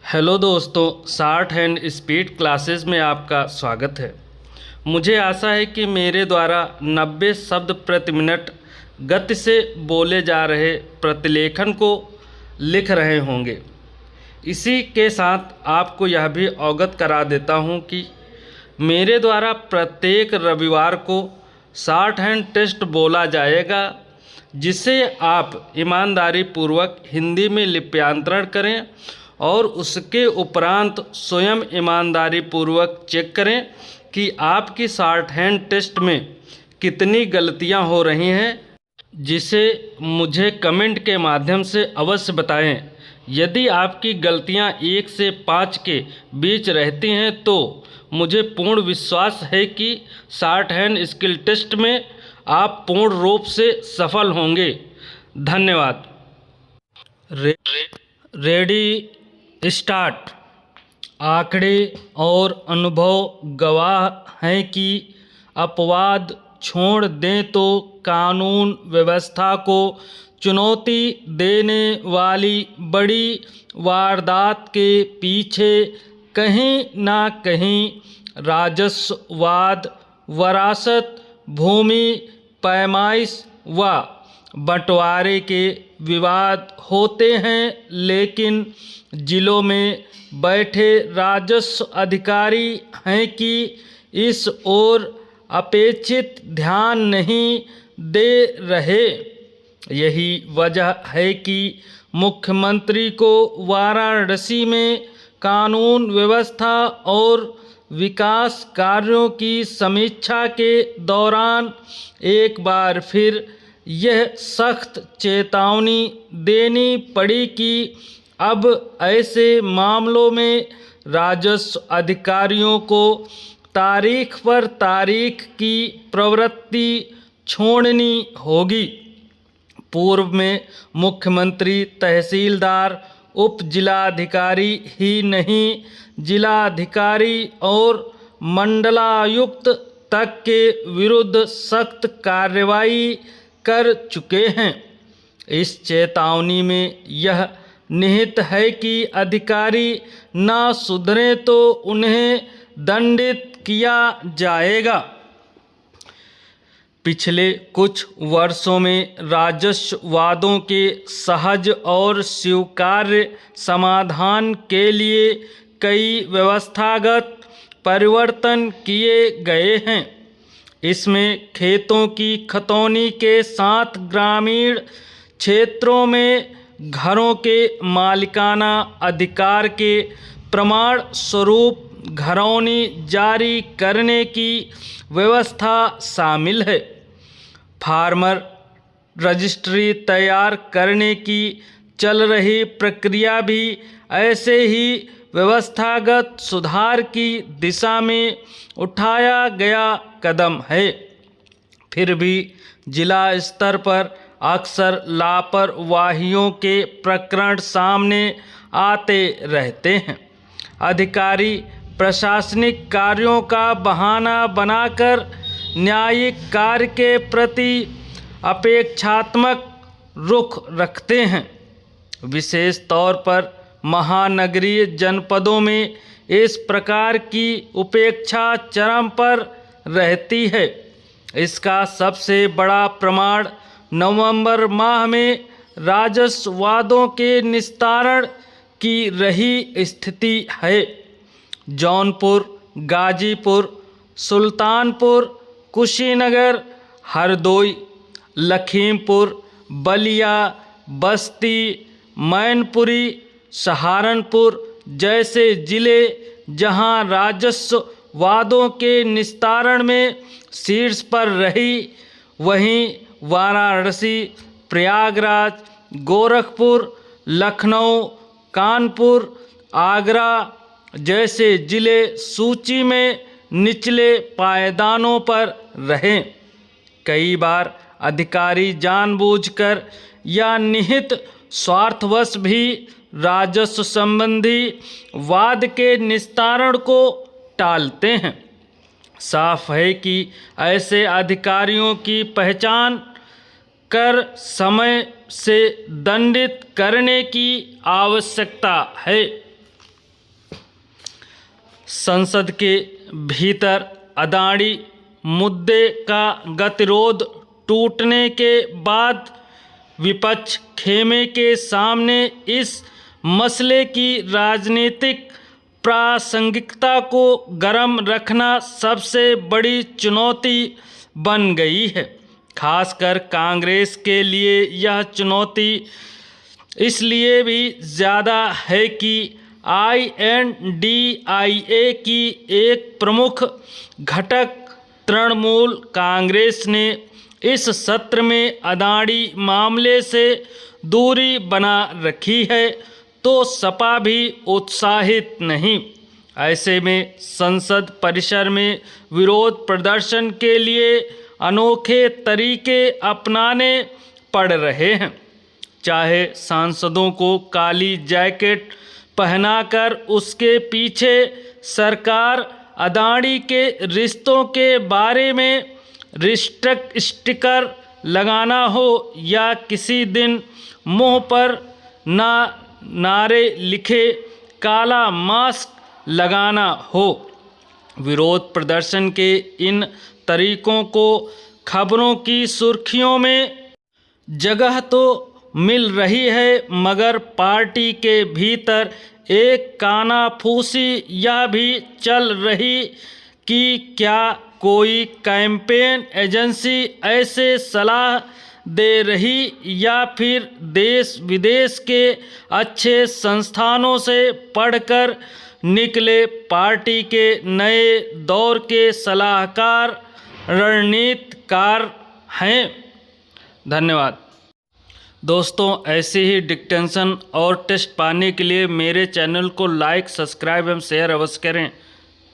Hello दोस्तों, short hand speed classes में आपका स्वागत है। मुझे आशा है कि मेरे द्वारा 90 शब्द प्रति मिनट गति से बोले जा रहे प्रतिलेखन को लिख रहे होंगे। इसी के साथ आपको यह भी अवगत करा देता हूं कि मेरे द्वारा प्रत्येक रविवार को शॉर्ट हैंड टेस्ट बोला जाएगा, जिसे आप ईमानदारी पूर्वक हिंदी में लिप्यांतरण करें और उसके उपरांत स्वयं ईमानदारी पूर्वक चेक करें कि आपकी शॉर्ट हैंड टेस्ट में कितनी गलतियां हो रही हैं, जिसे मुझे कमेंट के माध्यम से अवश्य बताएं। यदि आपकी गलतियां 1 से 5 के बीच रहती हैं तो मुझे पूर्ण विश्वास है कि शॉर्ट हैंड स्किल टेस्ट में आप पूर्ण रूप से सफल होंगे। धन्यवाद। Ready start. आंकड़े और अनुभव गवाह हैं कि अपवाद छोड़ दें तो कानून व्यवस्था को चुनौती देने वाली बड़ी वारदात के पीछे कहीं ना कहीं राजस्ववाद, वरासत, भूमि पैमाइश व बंटवारे के विवाद होते हैं, लेकिन जिलों में बैठे राजस्व अधिकारी हैं कि इस ओर अपेक्षित ध्यान नहीं दे रहे। यही वजह है कि मुख्यमंत्री को वाराणसी में कानून व्यवस्था और विकास कार्यों की समीक्षा के दौरान एक बार फिर यह सख्त चेतावनी देनी पड़ी कि अब ऐसे मामलों में राजस्व अधिकारियों को तारीख पर तारीख की प्रवृत्ति छोड़नी होगी। पूर्व में मुख्यमंत्री तहसीलदार, उप जिलाधिकारी ही नहीं, जिलाधिकारी और मंडलायुक्त तक के विरुद्ध सख्त कार्रवाई कर चुके हैं। इस चेतावनी में यह निहित है कि अधिकारी ना सुधरे तो उन्हें दंडित किया जाएगा। पिछले कुछ वर्षों में राजस्ववादों के सहज और स्वीकार्य समाधान के लिए कई व्यवस्थागत परिवर्तन किए गए हैं। इसमें खेतों की खतौनी के साथ ग्रामीण क्षेत्रों में घरों के मालिकाना अधिकार के प्रमाण स्वरूप घरौनी जारी करने की व्यवस्था शामिल है। फार्मर रजिस्ट्री तैयार करने की चल रही प्रक्रिया भी ऐसे ही व्यवस्थागत सुधार की दिशा में उठाया गया कदम है। फिर भी जिला स्तर पर अक्सर लापरवाहियों के प्रकरण सामने आते रहते हैं। अधिकारी प्रशासनिक कार्यों का बहाना बनाकर न्यायिक कार्य के प्रति अपेक्षात्मक रुख रखते हैं। विशेष तौर पर महानगरीय जनपदों में इस प्रकार की उपेक्षा चरम पर रहती है। इसका सबसे बड़ा प्रमाण नवंबर माह में राजस्ववादों के निस्तारण की रही स्थिति है। जौनपुर, गाजीपुर, सुल्तानपुर, कुशीनगर, हरदोई, लखीमपुर, बलिया, बस्ती, मैनपुरी, सहारनपुर जैसे ज़िले जहां राजस्ववादों के निस्तारण में शीर्ष पर रही, वहीं वाराणसी, प्रयागराज, गोरखपुर, लखनऊ, कानपुर, आगरा जैसे ज़िले सूची में निचले पायदानों पर रहे। कई बार अधिकारी जानबूझकर या निहित स्वार्थवश भी राजस्व संबंधी वाद के निस्तारण को टालते हैं। साफ है कि ऐसे अधिकारियों की पहचान कर समय से दंडित करने की आवश्यकता है। संसद के भीतर अदानी मुद्दे का गतिरोध टूटने के बाद विपक्ष खेमे के सामने इस मसले की राजनीतिक प्रासंगिकता को गर्म रखना सबसे बड़ी चुनौती बन गई है। खासकर कांग्रेस के लिए यह चुनौती इसलिए भी ज़्यादा है कि INDIA की एक प्रमुख घटक तृणमूल कांग्रेस ने इस सत्र में अदानी मामले से दूरी बना रखी है, तो सपा भी उत्साहित नहीं। ऐसे में संसद परिसर में विरोध प्रदर्शन के लिए अनोखे तरीके अपनाने पड़ रहे हैं। चाहे सांसदों को काली जैकेट पहनाकर उसके पीछे सरकार अदानी के रिश्तों के बारे में स्टिकर लगाना हो या किसी दिन मुंह पर नारे लिखे काला मास्क लगाना हो। विरोध प्रदर्शन के इन तरीकों को खबरों की सुर्खियों में जगह तो मिल रही है, मगर पार्टी के भीतर एक कानाफूसी यह भी चल रही कि क्या कोई कैंपेन एजेंसी ऐसे सलाह दे रही या फिर देश विदेश के अच्छे संस्थानों से पढ़कर निकले पार्टी के नए दौर के सलाहकार रणनीतिकार हैं। धन्यवाद दोस्तों, ऐसे ही डिक्टेंशन और टेस्ट पाने के लिए मेरे चैनल को लाइक, सब्सक्राइब एवं शेयर अवश्य करें।